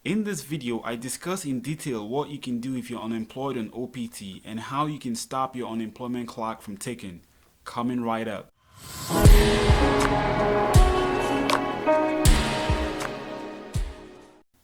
In this video, I discuss in detail what you can do if you're unemployed on OPT and how you can stop your unemployment clock from ticking. Coming right up.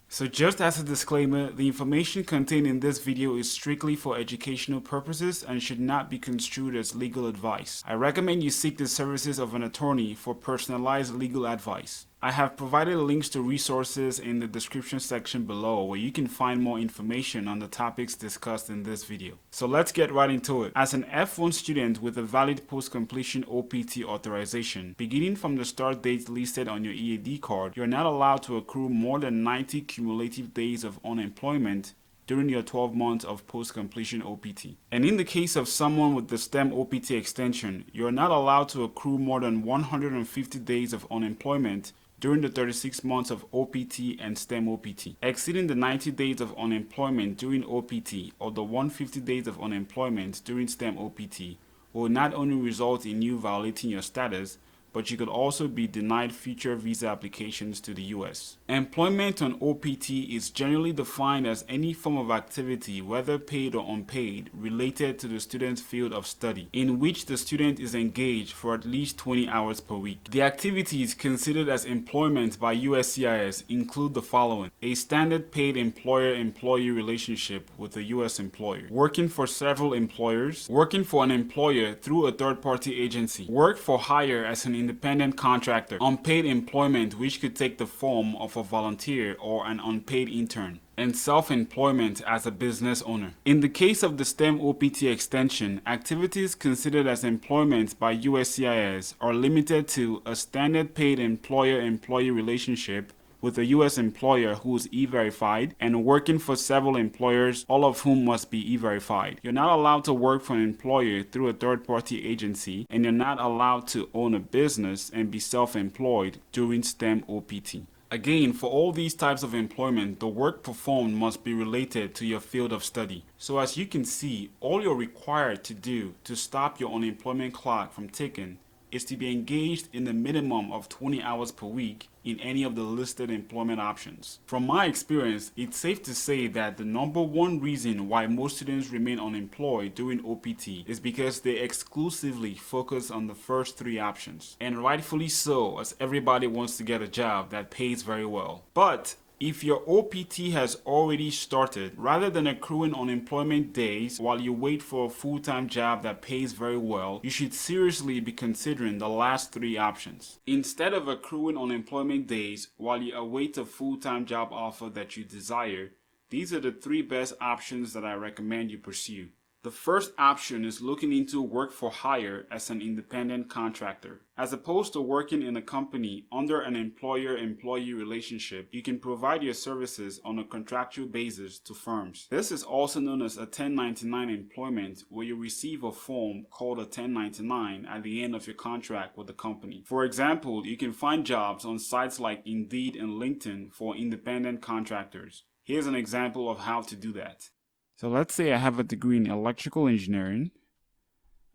So just as a disclaimer, the information contained in this video is strictly for educational purposes and should not be construed as legal advice. I recommend you seek the services of an attorney for personalized legal advice. I have provided links to resources in the description section below where you can find more information on the topics discussed in this video. So let's get right into it. As an F1 student with a valid post-completion OPT authorization, beginning from the start date listed on your EAD card, you're not allowed to accrue more than 90 cumulative days of unemployment during your 12 months of post-completion OPT. And in the case of someone with the STEM OPT extension, you're not allowed to accrue more than 150 days of unemployment during the 36 months of OPT and STEM OPT. Exceeding the 90 days of unemployment during OPT or the 150 days of unemployment during STEM OPT will not only result in you violating your status, but you could also be denied future visa applications to the US. Employment on OPT is generally defined as any form of activity, whether paid or unpaid, related to the student's field of study, in which the student is engaged for at least 20 hours per week. The activities considered as employment by USCIS include the following: a standard paid employer-employee relationship with a US employer, working for several employers, working for an employer through a third-party agency, work for hire as an independent contractor, unpaid employment which could take the form of a volunteer or an unpaid intern, and self-employment as a business owner. In the case of the STEM OPT extension, activities considered as employment by USCIS are limited to a standard paid employer-employee relationship with a U.S. employer who is e-verified and working for several employers, all of whom must be e-verified. You're not allowed to work for an employer through a third-party agency, and you're not allowed to own a business and be self-employed during STEM OPT. Again, for all these types of employment, the work performed must be related to your field of study. So as you can see, all you're required to do to stop your unemployment clock from ticking is to be engaged in a minimum of 20 hours per week in any of the listed employment options. From my experience, it's safe to say that the number one reason why most students remain unemployed during OPT is because they exclusively focus on the first three options. And rightfully so, as everybody wants to get a job that pays very well. But if your OPT has already started, rather than accruing unemployment days while you wait for a full-time job that pays very well, you should seriously be considering the last three options. Instead of accruing unemployment days while you await a full-time job offer that you desire, these are the three best options that I recommend you pursue. The first option is looking into work for hire as an independent contractor. As opposed to working in a company under an employer-employee relationship, you can provide your services on a contractual basis to firms. This is also known as a 1099 employment, where you receive a form called a 1099 at the end of your contract with the company. For example, you can find jobs on sites like Indeed and LinkedIn for independent contractors. Here's an example of how to do that. So let's say I have a degree in electrical engineering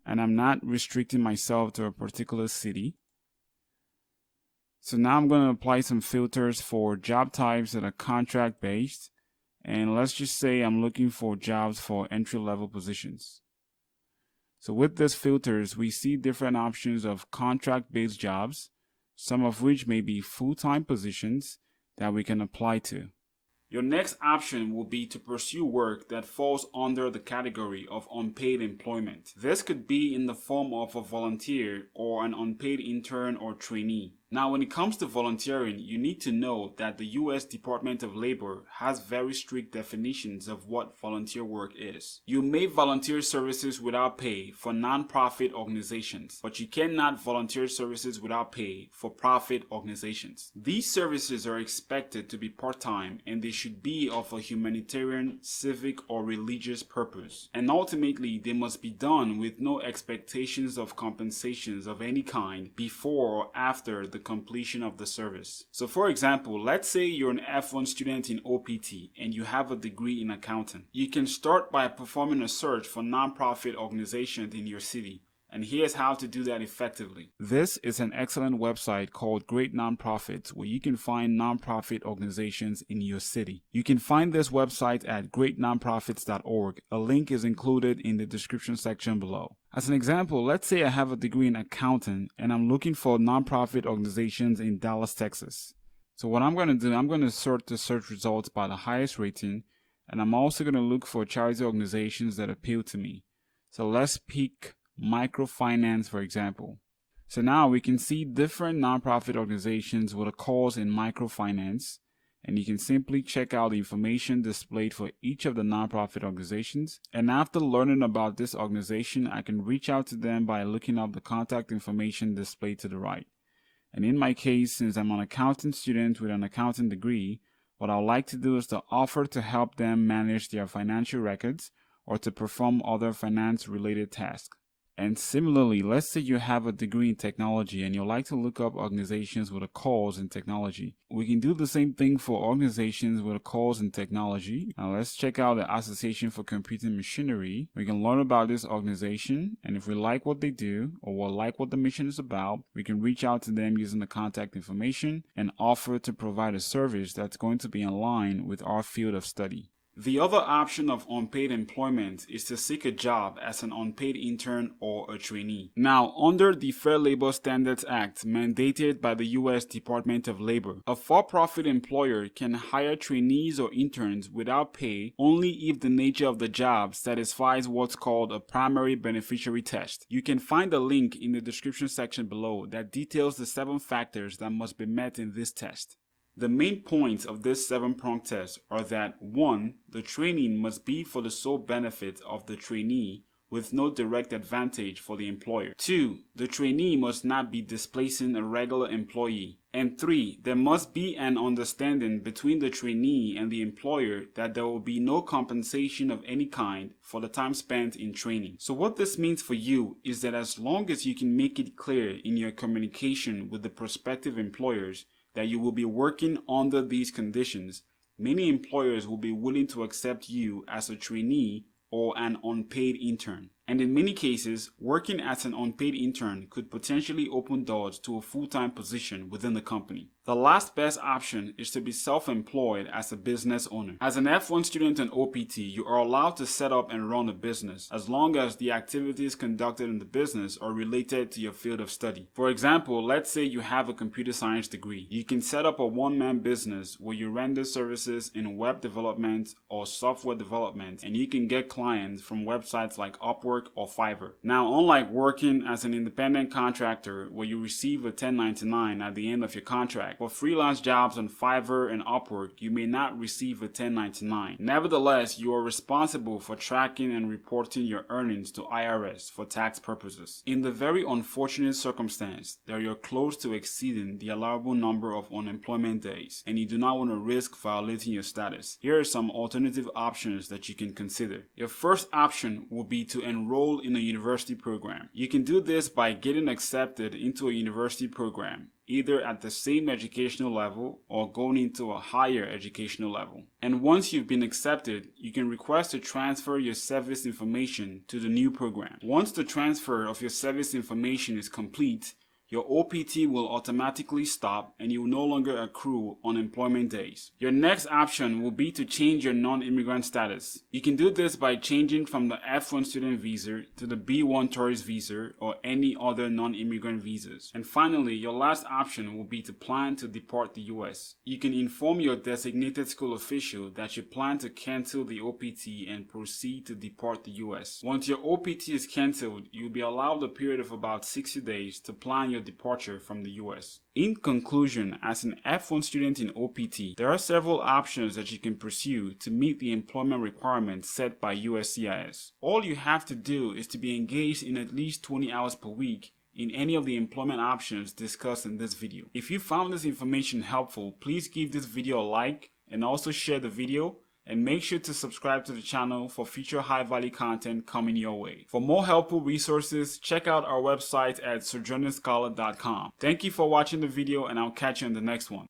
and I'm not restricting myself to a particular city. So now I'm going to apply some filters for job types that are contract based, and let's just say I'm looking for jobs for entry-level positions. So with these filters, we see different options of contract-based jobs, some of which may be full-time positions that we can apply to. Your next option will be to pursue work that falls under the category of unpaid employment. This could be in the form of a volunteer or an unpaid intern or trainee. Now, when it comes to volunteering, you need to know that the U.S. Department of Labor has very strict definitions of what volunteer work is. You may volunteer services without pay for non-profit organizations, but you cannot volunteer services without pay for profit organizations. These services are expected to be part-time, and they should be of a humanitarian, civic, or religious purpose. And ultimately, they must be done with no expectations of compensations of any kind before or after the completion of the service. So for example, let's say you're an F1 student in OPT and you have a degree in accounting. You can start by performing a search for nonprofit organizations in your city And here's how to do that effectively. This is an excellent website called Great Nonprofits, where you can find nonprofit organizations in your city. You can find this website at greatnonprofits.org. A link is included in the description section below. As an example, let's say I have a degree in accounting and I'm looking for nonprofit organizations in Dallas, Texas. So what I'm going to do, I'm going to sort the search results by the highest rating, and I'm also going to look for charity organizations that appeal to me. So let's pick microfinance, for example. So now we can see different nonprofit organizations with a cause in microfinance, and you can simply check out the information displayed for each of the nonprofit organizations. And after learning about this organization, I can reach out to them by looking up the contact information displayed to the right. And in my case, since I'm an accounting student with an accounting degree, what I would like to do is to offer to help them manage their financial records or to perform other finance-related tasks. And similarly, let's say you have a degree in technology and you'd like to look up organizations with a cause in technology. We can do the same thing for organizations with a cause in technology. Now let's check out the Association for Computing Machinery. We can learn about this organization, and if we like what they do or we like what the mission is about, we can reach out to them using the contact information and offer to provide a service that's going to be in line with our field of study. The other option of unpaid employment is to seek a job as an unpaid intern or a trainee. Now, under the Fair Labor Standards Act mandated by the U.S. Department of Labor, a for-profit employer can hire trainees or interns without pay only if the nature of the job satisfies what's called a primary beneficiary test. You can find a link in the description section below that details the 7 factors that must be met in this test. The main points of this 7-pronged test are that 1. The training must be for the sole benefit of the trainee with no direct advantage for the employer. 2. The trainee must not be displacing a regular employee. And 3. There must be an understanding between the trainee and the employer that there will be no compensation of any kind for the time spent in training. So what this means for you is that as long as you can make it clear in your communication with the prospective employers that you will be working under these conditions, many employers will be willing to accept you as a trainee or an unpaid intern. And in many cases, working as an unpaid intern could potentially open doors to a full-time position within the company. The last best option is to be self-employed as a business owner. As an F1 student and OPT, you are allowed to set up and run a business as long as the activities conducted in the business are related to your field of study. For example, let's say you have a computer science degree. You can set up a one-man business where you render services in web development or software development, and you can get clients from websites like Upwork or Fiverr. Now, unlike working as an independent contractor where you receive a 1099 at the end of your contract, for freelance jobs on Fiverr and Upwork, you may not receive a 1099. Nevertheless, you are responsible for tracking and reporting your earnings to IRS for tax purposes. In the very unfortunate circumstance that you're close to exceeding the allowable number of unemployment days and you do not want to risk violating your status, here are some alternative options that you can consider. Your first option will be to enroll in a university program. You can do this by getting accepted into a university program, either at the same educational level or going into a higher educational level. And once you've been accepted, you can request to transfer your service information to the new program. Once the transfer of your service information is complete, your OPT will automatically stop and you will no longer accrue unemployment days. Your next option will be to change your non-immigrant status. You can do this by changing from the F1 student visa to the B1 tourist visa or any other non-immigrant visas. And finally, your last option will be to plan to depart the US. You can inform your designated school official that you plan to cancel the OPT and proceed to depart the US. Once your OPT is canceled, you'll be allowed a period of about 60 days to plan your departure from the US. In conclusion, as an F1 student in OPT, there are several options that you can pursue to meet the employment requirements set by USCIS. All you have to do is to be engaged in at least 20 hours per week in any of the employment options discussed in this video. If you found this information helpful, please give this video a like and also share the video. And make sure to subscribe to the channel for future high-value content coming your way. For more helpful resources, check out our website at sojournerscholar.com. Thank you for watching the video, and I'll catch you in the next one.